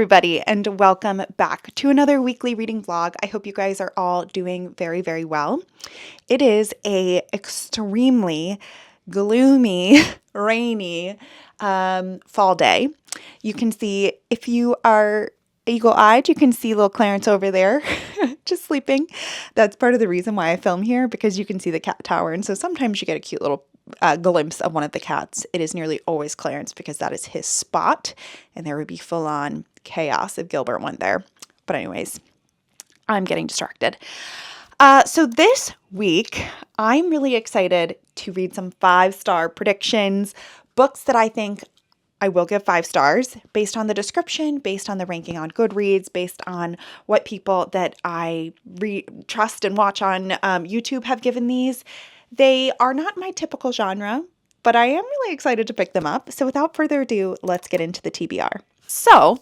everybody, and welcome back to another weekly reading vlog. I hope you guys are all doing very, very well. It is a extremely gloomy, rainy fall day. You can see, if you are eagle-eyed, you can see little Clarence over there just sleeping. That's part of the reason why I film here, because you can see the cat tower, and so sometimes you get a cute little glimpse of one of the cats. It is nearly always Clarence because that is his spot, and there would be full-on chaos if Gilbert went there. But anyways, I'm getting distracted. So this week, I'm really excited to read some 5-star predictions, books that I think I will give 5 stars based on the description, based on the ranking on Goodreads, based on what people that I trust and watch on YouTube have given these. They are not my typical genre, but I am really excited to pick them up. So without further ado, let's get into the TBR. So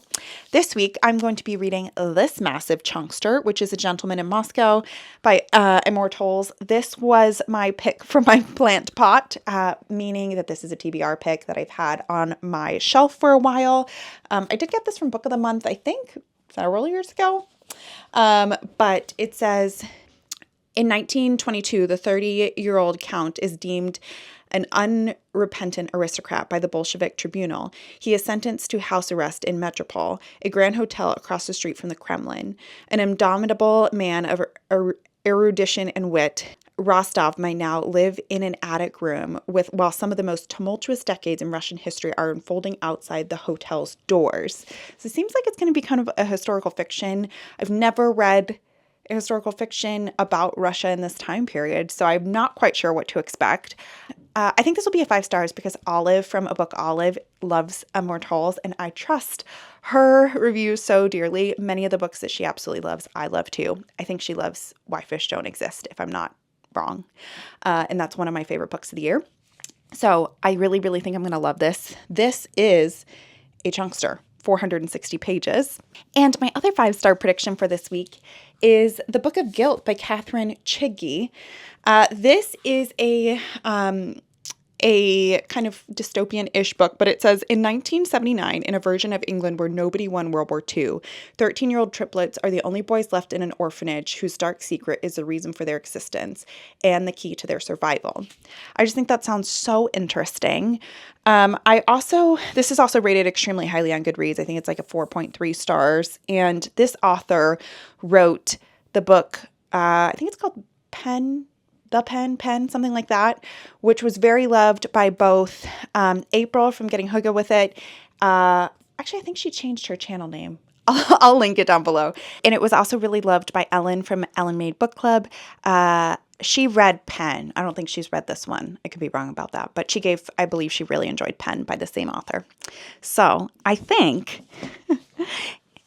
this week, I'm going to be reading This Massive Chunkster, which is A Gentleman in Moscow by Immortals. This was my pick for my plant pot, meaning that this is a TBR pick that I've had on my shelf for a while. I did get this from Book of the Month, I think, several years ago. But it says, in 1922, the 30-year-old count is deemed an unrepentant aristocrat by the Bolshevik tribunal. He is sentenced to house arrest in Metropole, a grand hotel across the street from the Kremlin. An indomitable man of erudition and wit, Rostov might now live in an attic room while some of the most tumultuous decades in Russian history are unfolding outside the hotel's doors. So it seems like it's going to be kind of a historical fiction. I've never read historical fiction about Russia in this time period, so I'm not quite sure what to expect. I think this will be a 5 stars because Olive from A Book Olive loves Immortals, and I trust her reviews so dearly. Many of the books that she absolutely loves, I love too. I think she loves Why Fish Don't Exist, if I'm not wrong. And that's one of my favorite books of the year. So I really, really think I'm going to love this. This is a chunkster. 460 pages. And my other 5-star prediction for this week is The Book of Guilt by Katherine Chigi. This is a kind of dystopian-ish book, but it says, in 1979, in a version of England where nobody won World War II, 13-year-old triplets are the only boys left in an orphanage whose dark secret is the reason for their existence and the key to their survival. I just think that sounds so interesting. This is also rated extremely highly on Goodreads. I think it's like a 4.3 stars. And this author wrote the book, I think it's called Pen, something like that, which was very loved by both April from Getting Hygge With It. Actually, I think she changed her channel name. I'll link it down below. And it was also really loved by Ellen from Ellen Made Book Club. She read Pen. I don't think she's read this one. I could be wrong about that. But I believe she really enjoyed Pen by the same author. So I think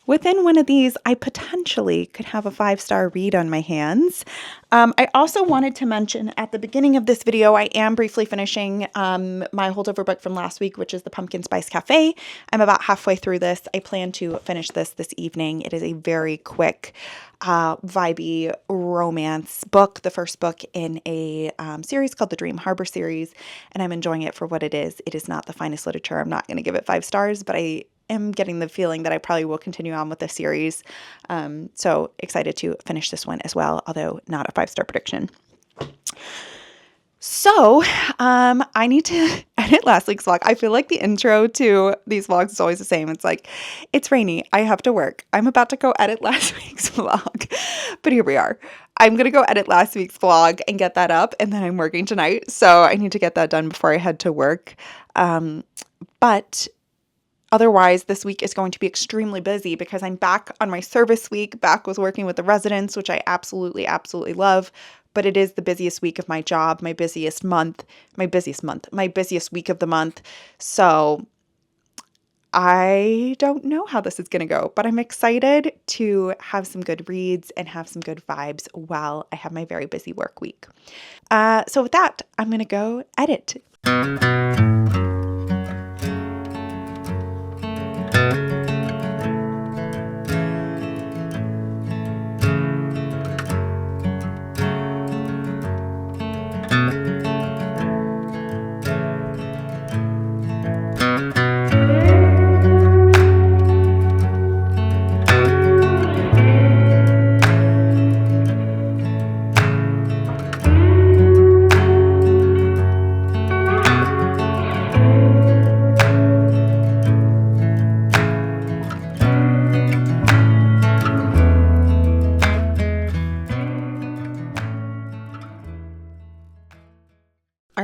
within one of these, I potentially could have a 5-star read on my hands. I also wanted to mention at the beginning of this video, I am briefly finishing my holdover book from last week, which is The Pumpkin Spice Cafe. I'm about halfway through this. I plan to finish this evening. It is a very quick, vibey romance book, the first book in a series called the Dream Harbor series, and I'm enjoying it for what it is. It is not the finest literature. I'm not going to give it 5 stars, but I am getting the feeling that I probably will continue on with the series. So excited to finish this one as well, although not a 5-star prediction. So I need to edit last week's vlog. I feel like the intro to these vlogs is always the same. It's like, it's rainy. I have to work. I'm about to go edit last week's vlog. But here we are. I'm going to go edit last week's vlog and get that up. And then I'm working tonight. So I need to get that done before I head to work. But otherwise, this week is going to be extremely busy because I'm back on my service week, back with working with the residents, which I absolutely, absolutely love. But it is the busiest week of my job, my busiest week of the month. So I don't know how this is going to go, but I'm excited to have some good reads and have some good vibes while I have my very busy work week. So with that, I'm going to go edit.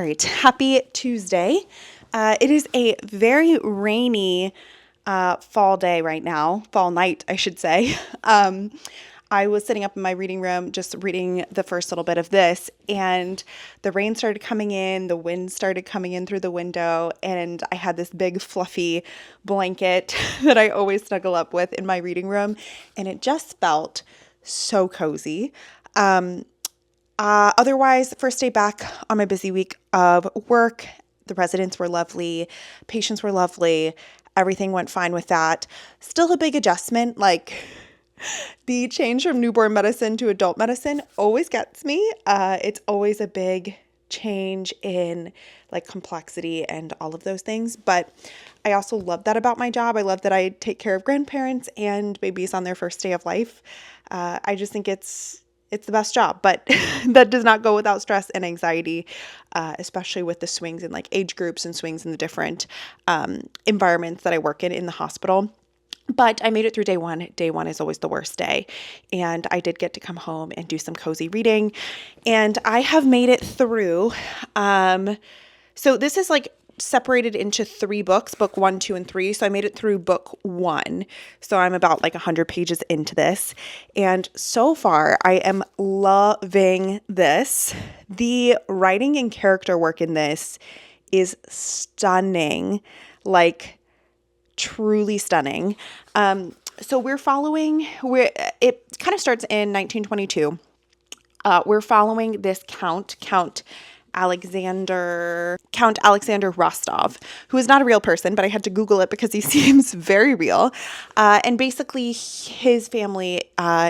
All right, happy Tuesday. It is a very rainy fall day right now, fall night, I should say. I was sitting up in my reading room just reading the first little bit of this, and the rain started coming in, the wind started coming in through the window, and I had this big fluffy blanket that I always snuggle up with in my reading room, and it just felt so cozy. Otherwise, first day back on my busy week of work, the residents were lovely, patients were lovely, everything went fine with that. Still a big adjustment, like the change from newborn medicine to adult medicine always gets me. It's always a big change in like complexity and all of those things. But I also love that about my job. I love that I take care of grandparents and babies on their first day of life. I just think it's the best job, but that does not go without stress and anxiety, especially with the swings in like age groups and swings in the different environments that I work in the hospital. But I made it through day one. Day one is always the worst day. And I did get to come home and do some cozy reading. And I have made it through. So this is like separated into 3 books, book 1, 2, and 3. So I made it through book 1. So I'm about like 100 pages into this. And so far, I am loving this. The writing and character work in this is stunning. Like, truly stunning. So it kind of starts in 1922. We're following this Count Alexander Rostov, who is not a real person, but I had to Google it because he seems very real. And basically his family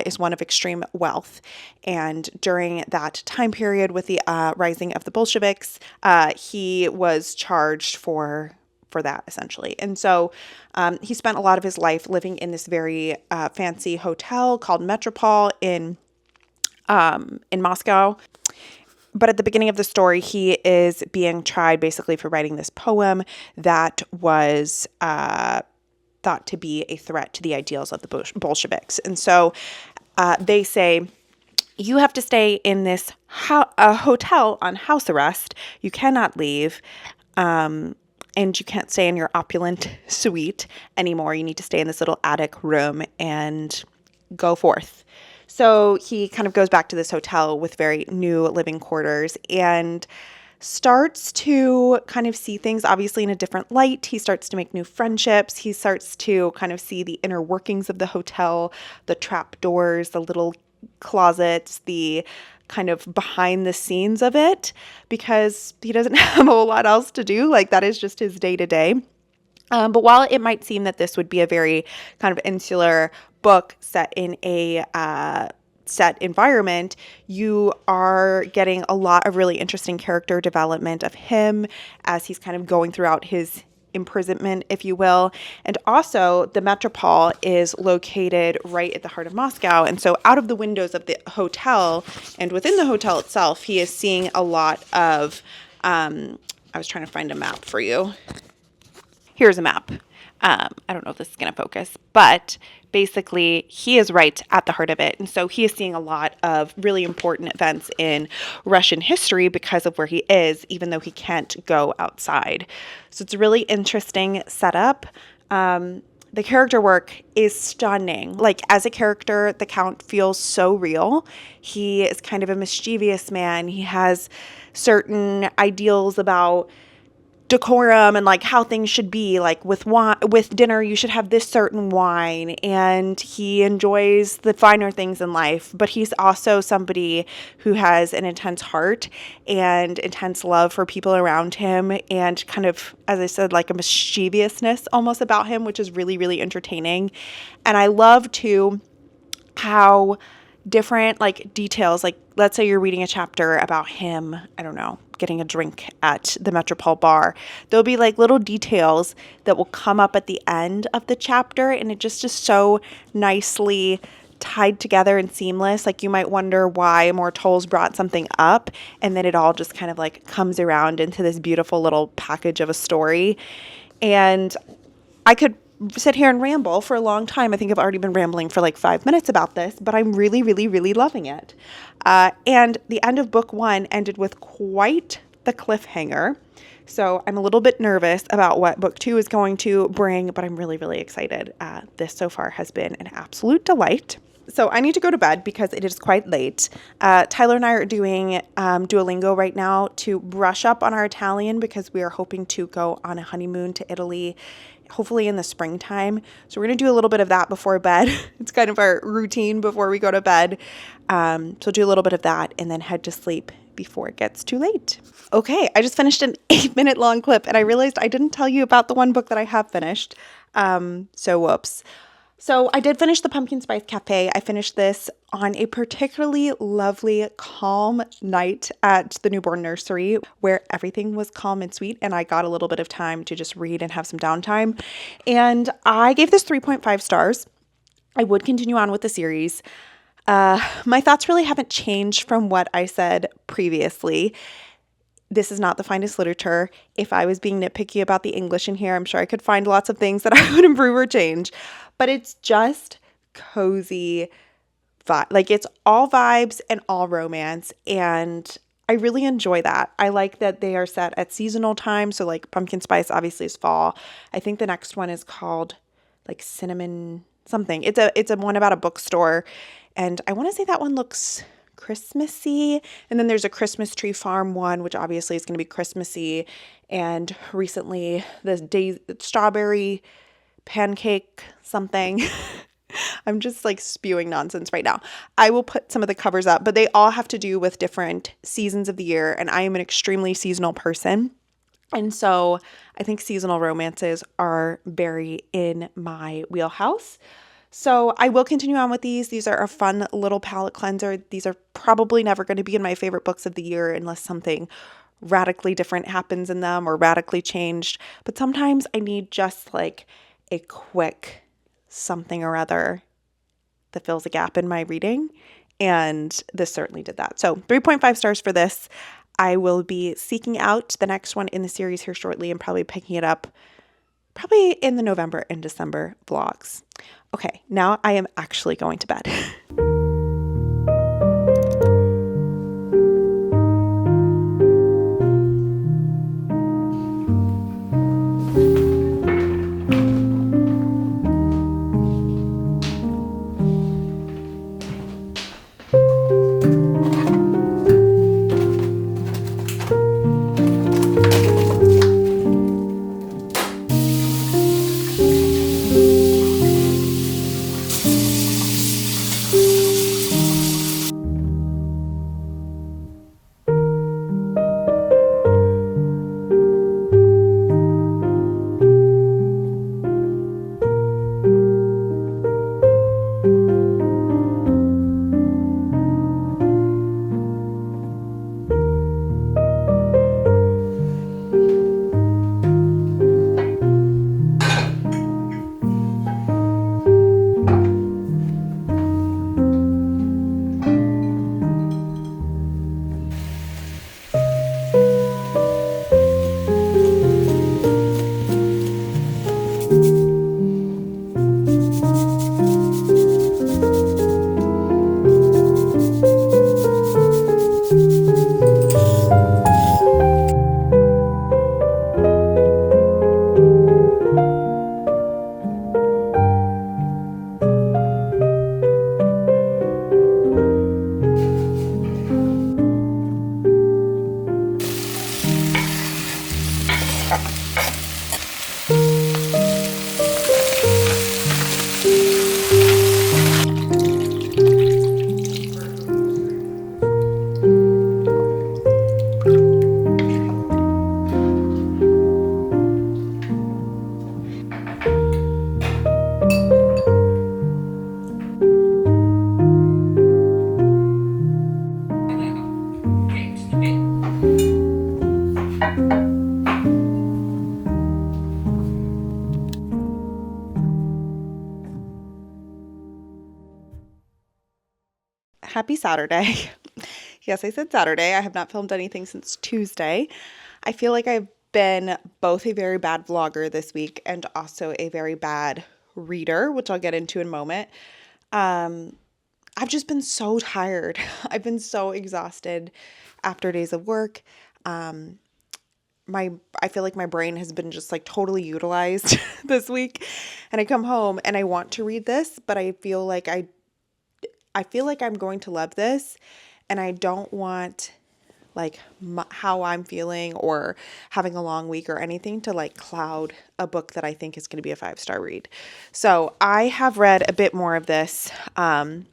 is one of extreme wealth. And during that time period with the rising of the Bolsheviks, he was charged for that essentially. And so he spent a lot of his life living in this very fancy hotel called Metropole in Moscow. But at the beginning of the story, he is being tried basically for writing this poem that was thought to be a threat to the ideals of the Bolsheviks. And so they say, you have to stay in this hotel on house arrest. You cannot leave. And you can't stay in your opulent suite anymore. You need to stay in this little attic room and go forth. So he kind of goes back to this hotel with very new living quarters and starts to kind of see things obviously in a different light. He starts to make new friendships. He starts to kind of see the inner workings of the hotel, the trap doors, the little closets, the kind of behind the scenes of it, because he doesn't have a whole lot else to do. Like, that is just his day to day. But while it might seem that this would be a very kind of insular book set in a set environment, you are getting a lot of really interesting character development of him as he's kind of going throughout his imprisonment, if you will. And also the Metropole is located right at the heart of Moscow. And so out of the windows of the hotel and within the hotel itself, he is seeing a lot of, I was trying to find a map for you. Here's a map. I don't know if this is going to focus, but basically he is right at the heart of it. And so he is seeing a lot of really important events in Russian history because of where he is, even though he can't go outside. So it's a really interesting setup. The character work is stunning. Like, as a character, the Count feels so real. He is kind of a mischievous man. He has certain ideals about decorum and like how things should be. Like with dinner, you should have this certain wine, and he enjoys the finer things in life. But he's also somebody who has an intense heart and intense love for people around him, and kind of, as I said, like a mischievousness almost about him, which is really, really entertaining. And I love too how different like details, like let's say you're reading a chapter about him, I don't know, getting a drink at the Metropole bar. There'll be like little details that will come up at the end of the chapter, and it just is so nicely tied together and seamless. Like, you might wonder why Mortals brought something up, and then it all just kind of like comes around into this beautiful little package of a story. And I could sit here and ramble for a long time. I think I've already been rambling for like 5 minutes about this, but I'm really, really, really loving it. And the end of book 1 ended with quite the cliffhanger. So I'm a little bit nervous about what book 2 is going to bring, but I'm really, really excited. This so far has been an absolute delight. So I need to go to bed because it is quite late. Tyler and I are doing Duolingo right now to brush up on our Italian because we are hoping to go on a honeymoon to Italy, hopefully in the springtime. So we're going to do a little bit of that before bed. It's kind of our routine before we go to bed. So do a little bit of that and then head to sleep before it gets too late. Okay, I just finished an 8-minute long clip and I realized I didn't tell you about the one book that I have finished. So whoops. So I did finish the Pumpkin Spice Cafe. I finished this on a particularly lovely, calm night at the newborn nursery where everything was calm and sweet and I got a little bit of time to just read and have some downtime. And I gave this 3.5 stars. I would continue on with the series. My thoughts really haven't changed from what I said previously. This is not the finest literature. If I was being nitpicky about the English in here, I'm sure I could find lots of things that I would improve or change. But it's just cozy vibe. Like it's all vibes and all romance. And I really enjoy that. I like that they are set at seasonal time. So like pumpkin spice obviously is fall. I think the next one is called like cinnamon something. It's a one about a bookstore. And I want to say that one looks Christmassy. And then there's a Christmas Tree Farm one, which obviously is going to be Christmassy. And recently the strawberry pancake something. I'm just like spewing nonsense right now. I will put some of the covers up, but they all have to do with different seasons of the year. And I am an extremely seasonal person. And so I think seasonal romances are very in my wheelhouse. So I will continue on with these. These are a fun little palette cleanser. These are probably never going to be in my favorite books of the year unless something radically different happens in them or radically changed. But sometimes I need just like a quick something or other that fills a gap in my reading. And this certainly did that. So 3.5 stars for this. I will be seeking out the next one in the series here shortly and probably picking it up probably in the November and December vlogs. Okay, now I am actually going to bed. Happy Saturday. Yes, I said Saturday. I have not filmed anything since Tuesday. I feel like I've been both a very bad vlogger this week and also a very bad reader, which I'll get into in a moment. I've just been so tired. I've been so exhausted after days of work. I feel like my brain has been just like totally utilized this week, and I come home and I want to read this, but I feel like I'm going to love this, and I don't want like how I'm feeling or having a long week or anything to like cloud a book that I think is going to be a 5-star read. So I have read a bit more of this. I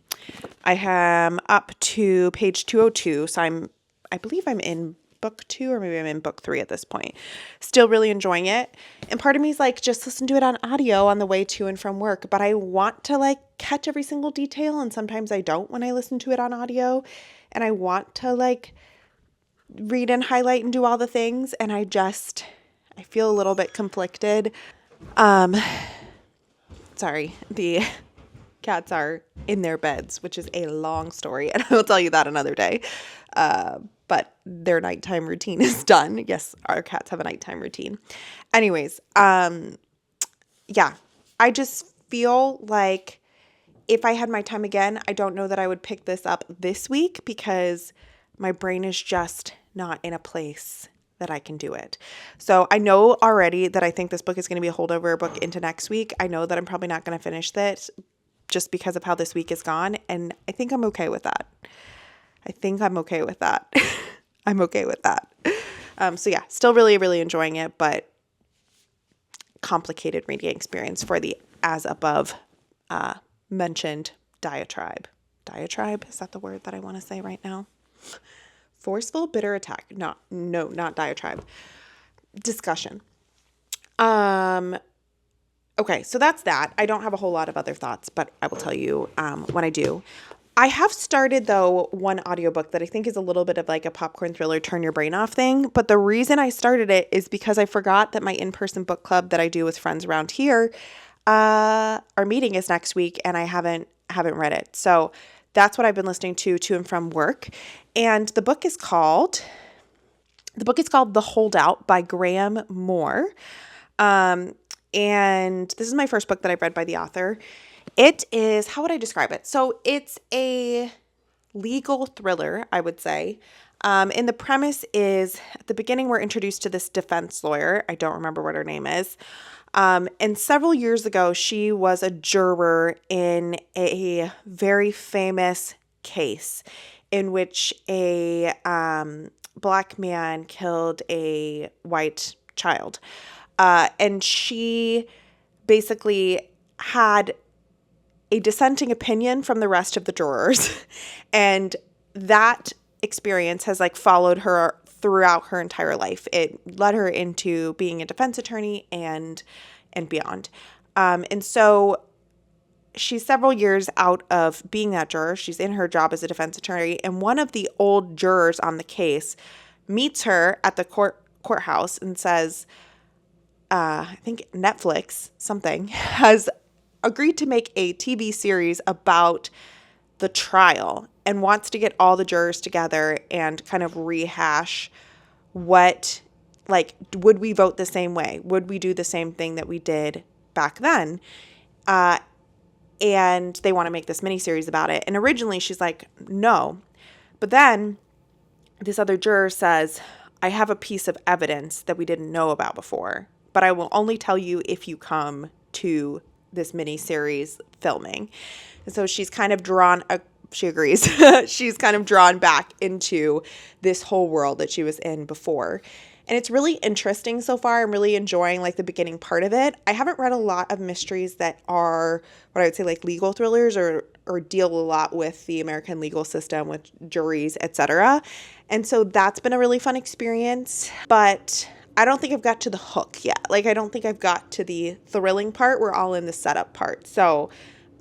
am up to page 202. So I believe I'm in book 2, or maybe I'm in book 3 at this point. Still really enjoying it. And part of me is like, just listen to it on audio on the way to and from work. But I want to like catch every single detail. And sometimes I don't when I listen to it on audio. And I want to like read and highlight and do all the things. And I feel a little bit conflicted. Sorry, the cats are in their beds, which is a long story, and I will tell you that another day. But their nighttime routine is done. Yes, our cats have a nighttime routine. Anyways, yeah, I just feel like if I had my time again, I don't know that I would pick this up this week because my brain is just not in a place that I can do it. So I know already that I think this book is going to be a holdover book into next week. I know that I'm probably not going to finish this just because of how this week is gone. And I think I'm okay with that. I'm okay with that. So yeah, still really, really enjoying it, but complicated reading experience for the as above mentioned diatribe. Diatribe, is that the word that I want to say right now? Forceful, bitter attack. No, not diatribe. Discussion. Okay, so that's that. I don't have a whole lot of other thoughts, but I will tell you when I do. I have started, though, one audiobook that I think is a little bit of like a popcorn thriller, turn your brain off thing. But the reason I started it is because I forgot that my in-person book club that I do with friends around here, our meeting is next week, and I haven't read it. So that's what I've been listening to and from work. And the book is called The Holdout by Graham Moore. And this is my first book that I've read by the author. It is, how would I describe it? So it's a legal thriller, I would say. And the premise is, at the beginning, we're introduced to this defense lawyer. I don't remember what her name is. And several years ago, she was a juror in a very famous case in which a black man killed a white child. And she basically had a dissenting opinion from the rest of the jurors. And that experience has like followed her throughout her entire life. It led her into being a defense attorney and beyond. And so she's several years out of being that juror. She's in her job as a defense attorney. And one of the old jurors on the case meets her at the courthouse and says, I think Netflix, something, has agreed to make a TV series about the trial and wants to get all the jurors together and kind of rehash what, like, would we vote the same way? Would we do the same thing that we did back then? And they want to make this miniseries about it. And originally she's like, no. But then this other juror says, I have a piece of evidence that we didn't know about before, but I will only tell you if you come to this miniseries filming. And so she's kind of she agrees. She's kind of drawn back into this whole world that she was in before. And it's really interesting so far. I'm really enjoying like the beginning part of it. I haven't read a lot of mysteries that are what I would say like legal thrillers or deal a lot with the American legal system, with juries, etc. And so that's been a really fun experience. But I don't think I've got to the hook yet. Like, I don't think I've got to the thrilling part. We're all in the setup part. So,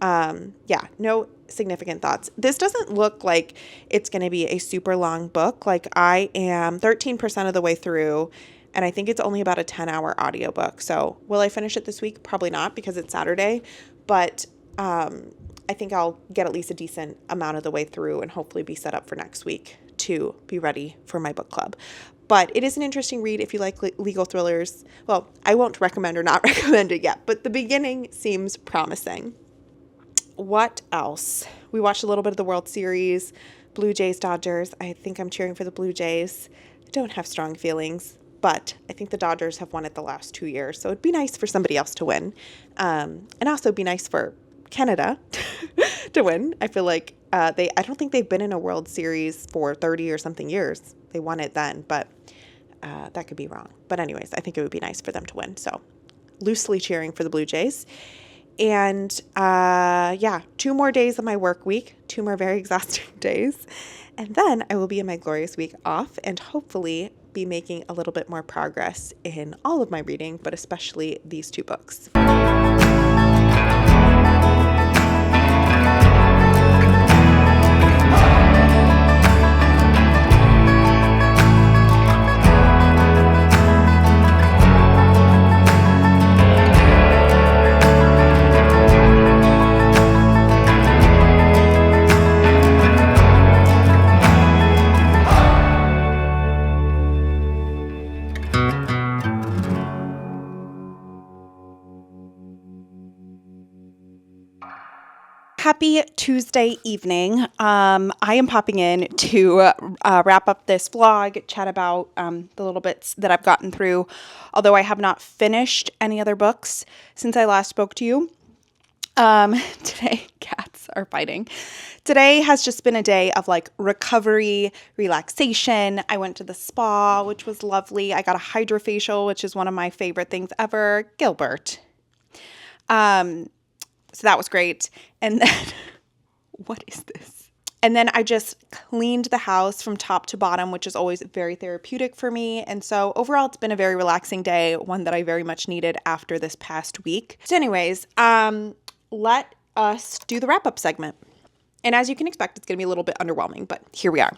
yeah, no significant thoughts. This doesn't look like it's going to be a super long book. Like, I am 13% of the way through, and I think it's only about a 10-hour audiobook. So, will I finish it this week? Probably not, because it's Saturday. But I think I'll get at least a decent amount of the way through and hopefully be set up for next week to be ready for my book club. But it is an interesting read if you like legal thrillers. Well, I won't recommend or not recommend it yet, but the beginning seems promising. What else? We watched a little bit of the World Series, Blue Jays, Dodgers. I think I'm cheering for the Blue Jays. I don't have strong feelings, but I think the Dodgers have won it the last 2 years, so it'd be nice for somebody else to win. And also be nice for Canada to win. I feel like I don't think they've been in a World Series for 30 or something years. They won it then, but that could be wrong. But anyways, I think it would be nice for them to win. So loosely cheering for the Blue Jays. And 2 more days of my work week, 2 more very exhausting days. And then I will be in my glorious week off and hopefully be making a little bit more progress in all of my reading, but especially these 2 books. Happy Tuesday evening. I am popping in to wrap up this vlog, chat about the little bits that I've gotten through, although I have not finished any other books since I last spoke to you. Today, cats are fighting. Today has just been a day of like recovery, relaxation. I went to the spa, which was lovely. I got a hydrofacial, which is one of my favorite things ever. Gilbert. So that was great. And then, what is this? And then I just cleaned the house from top to bottom, which is always very therapeutic for me. And so overall, it's been a very relaxing day, one that I very much needed after this past week. So anyways, let us do the wrap-up segment. And as you can expect, it's going to be a little bit underwhelming, but here we are.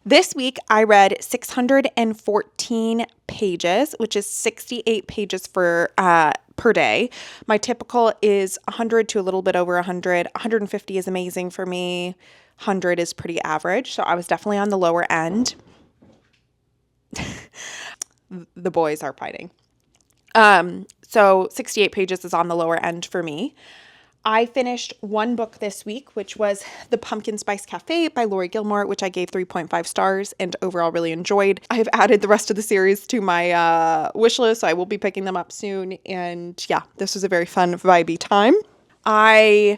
This week, I read 614 pages, which is 68 pages per day. My typical is 100 to a little bit over 100. 150 is amazing for me. 100 is pretty average. So I was definitely on the lower end. The boys are fighting. So 68 pages is on the lower end for me. I finished one book this week, which was The Pumpkin Spice Cafe by Lori Gilmore, which I gave 3.5 stars and overall really enjoyed. I have added the rest of the series to my wish list, so I will be picking them up soon. And yeah, this was a very fun, vibey time. I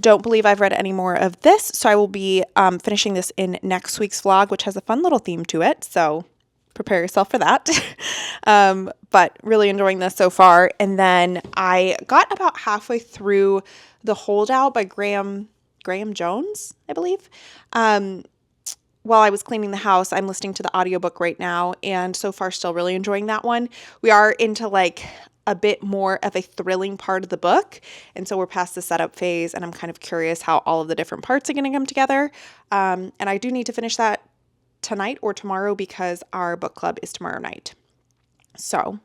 don't believe I've read any more of this, so I will be finishing this in next week's vlog, which has a fun little theme to it. So prepare yourself for that. But really enjoying this so far. And then I got about halfway through The Holdout by Graham Jones, I believe. While I was cleaning the house, I'm listening to the audiobook right now, and so far still really enjoying that one. We are into like a bit more of a thrilling part of the book, and so we're past the setup phase, and I'm kind of curious how all of the different parts are going to come together. And I do need to finish that tonight or tomorrow because our book club is tomorrow night. So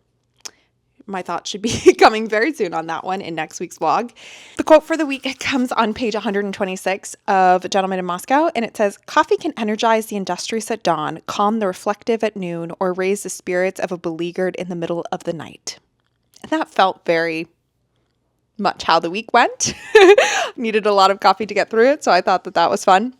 my thoughts should be coming very soon on that one in next week's vlog. The quote for the week comes on page 126 of Gentleman in Moscow, and it says, "Coffee can energize the industrious at dawn, calm the reflective at noon, or raise the spirits of a beleaguered in the middle of the night." And that felt very much how the week went. Needed a lot of coffee to get through it, so I thought that was fun.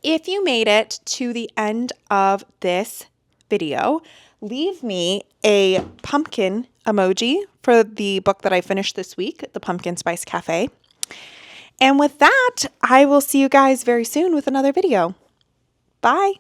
If you made it to the end of this video, leave me a pumpkin emoji for the book that I finished this week, The Pumpkin Spice Cafe. And with that, I will see you guys very soon with another video. Bye.